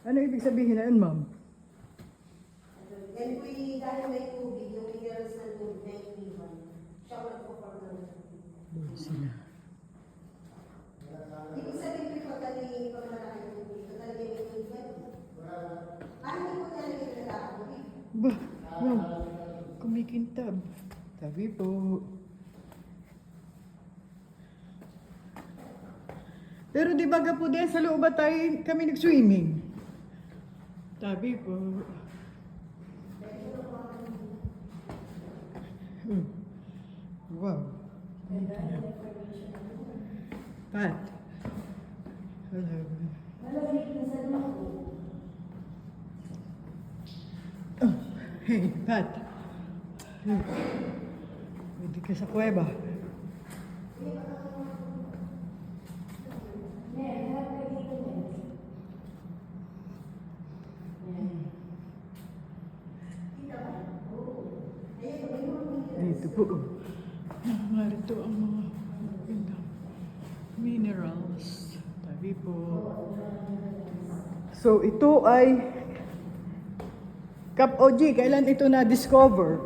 Ano ibig sabihin na yun, ma'am? Yan po dahil may tubig, yung minerals ng tubig na iniwan. Siya ko nagpo-form ng tubig. Doon sila. Ibig sabihin po tali pag malaki yung tubig, tali may tubig yan. Hindi po tali yung nagkakabuli. Ba, wow, kumikintab. Tabi po. Pero di ba po din sa loob ba tayo kami nag-swimming? Tabi po. Wow. Pat. Hello. Oh, hey, Pat. Pwede ka sa kuweba. Dito po. Narito ang mga magandang minerals. Tabi po. So ito ay Cap OG. Kailan ito na-discover?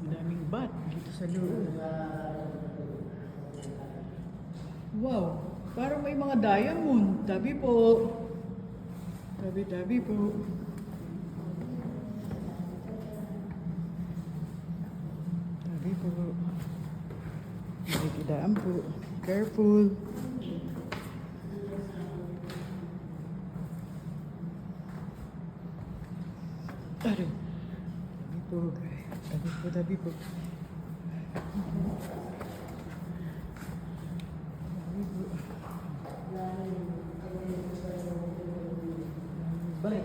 Daming bat dito sa loob. Wow. Parang may mga diamond. Tabi po. Tabi po. Tabi po. Nakikidaan po. Careful. Tabi po. Tabi po. Bait.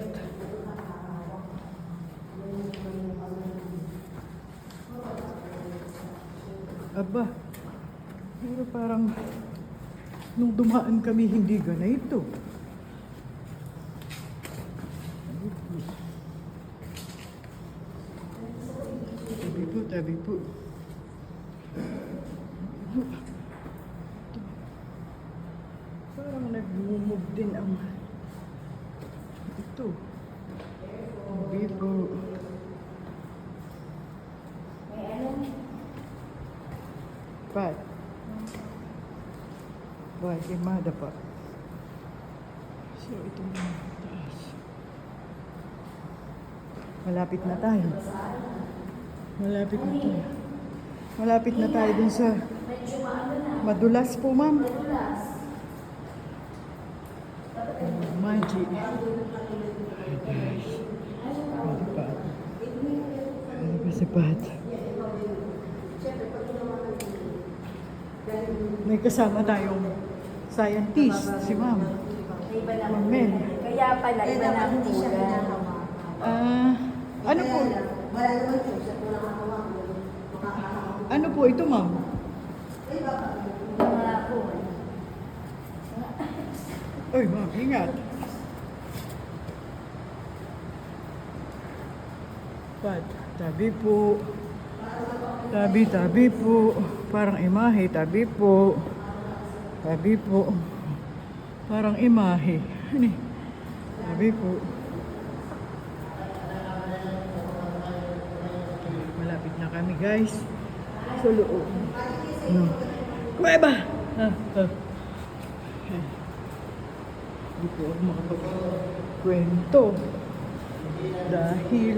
Aba, pero parang nung dumaan kami hindi ganito. Tabi po. Parang nag-move din ang ito. Tabi po. Pat. Why, imada pa. So, ito na taas. Malapit na tayo. Malapit na tayo. Malapit na tayo dun sa madulas po, ma'am. Magic. Pwede pa. Pwede pa si Pat. May kasama tayong scientist, si ma'am. Ma'am Mel. Kaya pala, iba na ang kulang. Ano po? Wala naman po siya kung nakakawak mo. Ano po ito, ma'am? Mga po. Uy, ma'am, ingat. Pat, tabi po. Tabi po. Parang imahe, tabi po. Tabi po. Parang imahe. Ano? Tabi po. Malapit na kami, guys. Sa loob. Kuweba! Hindi po ako makapagkwento. Dahil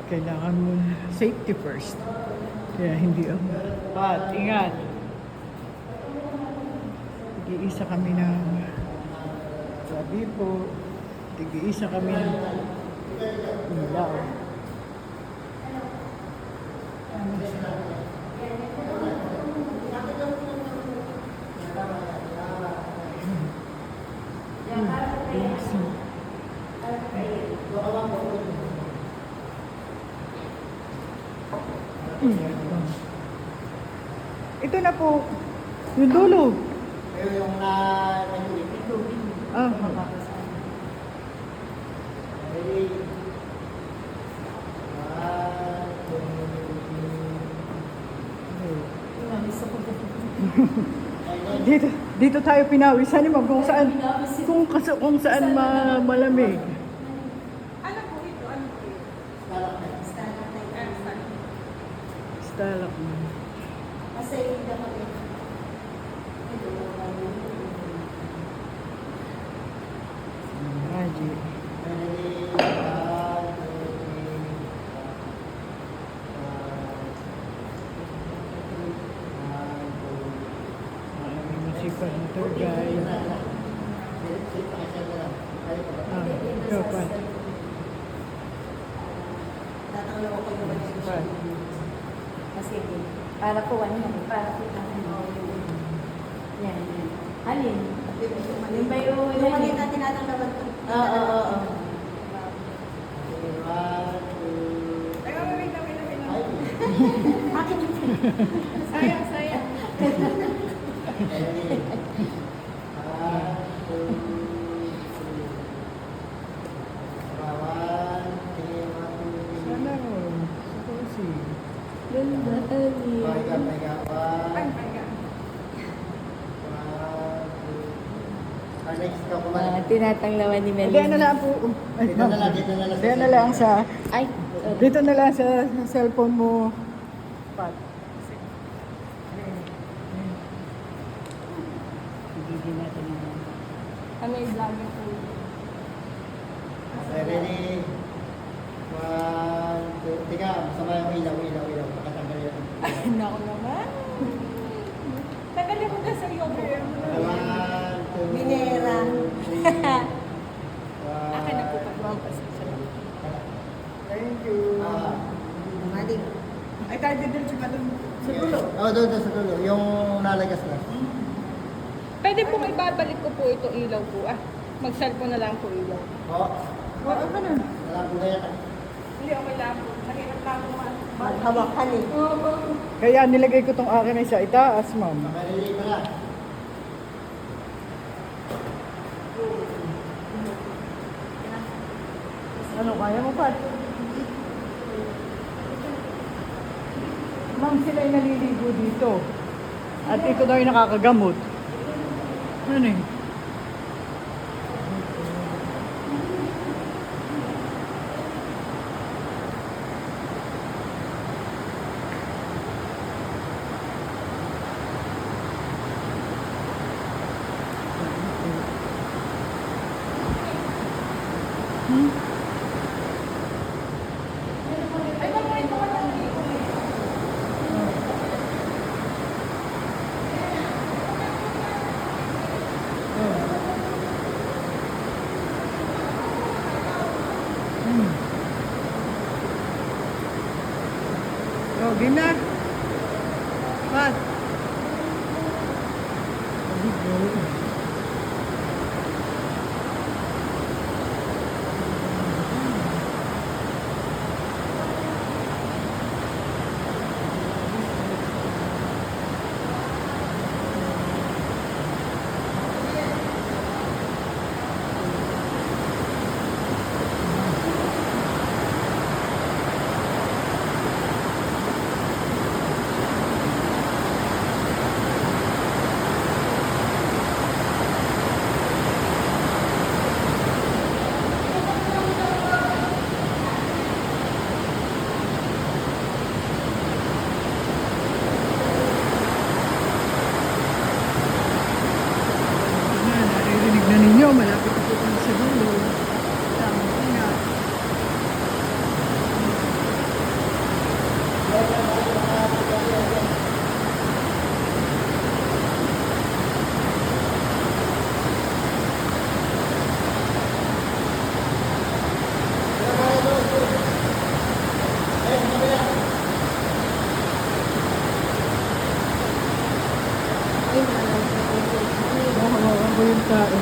kailangan mo safety first. Kaya hindi ako. Pat, ingat. Tig-iisa kami ng sabi po. Tig-iisa kami ng ilaw. Ito na po. Yung dulo. Yung Ah. Gusto ko Dito tayo pinawisan ni ma'am kung saan malamig. Ano po ito? Ano po ito? Stalagmite. Kasi hindi naman Magic. Masipag na tour guide. Ikaw pa. tatanglaw ko yung Pa. Kasi para po ano yan, para po ano. Yan, yan. Alin? Yung ba yung... Yung mali na tinatanglawan ko. Oo. Ay, wait. Akin yung Sayang. Sana all. Susi. Ganda, alin. Tinatanglawan ni Melanie. Diyan na lang po. Ay, Dito na lang, dito na lang. Diyan na lang sa... Ay, sorry. Dito na lang sa cellphone mo. Pat. Hindi natin naman. Kami vlogger po. Okay, ready? 1, 2, teka, masama yung ilaw. Pakatanggal yun. Naku naman. Tagalin mo na sa iyo, bro. 1, 2, Binera. 3. Akin na po pag-wampas. Thank you. Maling. Ay, tayo din siya doon. Sa dulo. Doon sa dulo. Yung nalagas na. Pwede pong ibabalik ko po itong ilaw po. Mag-cellphone na lang po ilaw. Oo. Oo, ka na. Wala po na yan. Hindi, okay lang po. Mahirap lang po. Maghawakan eh. Kaya nilagay ko tong akin ay sa itaas, ma'am. Makarili ko na. Ano, kaya mo pa? Ma'am, sila ay naliligo dito. At ito daw ay nakakagamot. Ano eh? Oh, game na. Pat. Naririnig na ninyo, malapit na po kami sa dulo. Tama ko nga. Hawakan ko yung tao.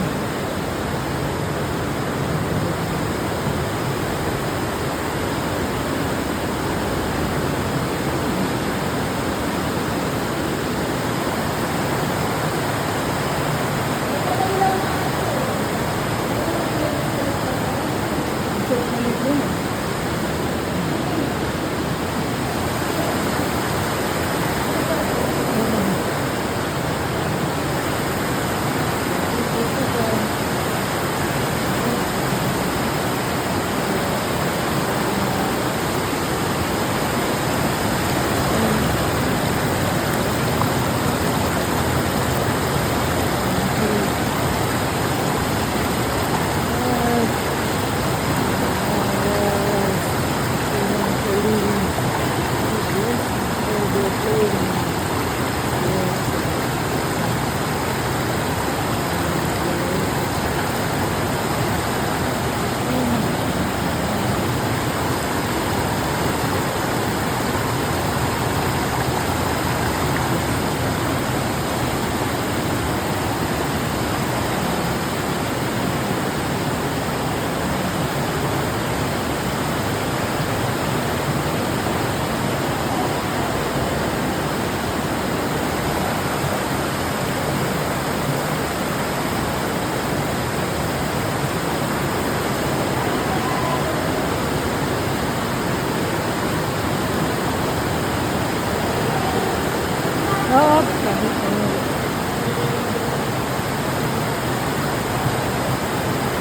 Oo, sabi ko.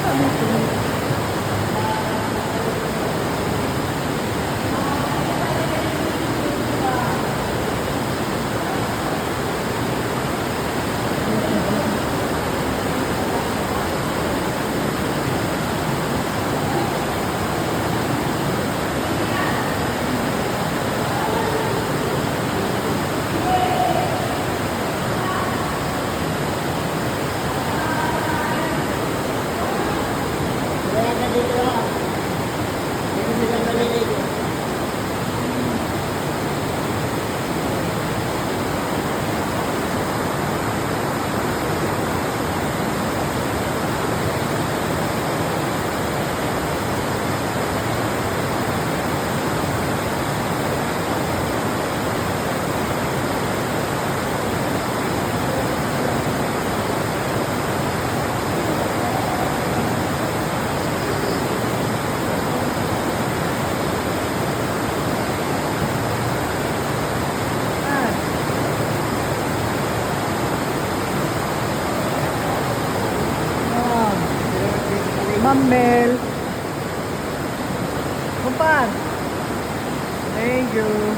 Sabi ko. Kaya ka dito lang. Dito sila naliligo. Ah, Ma'am Mel. Kumpan. Thank you.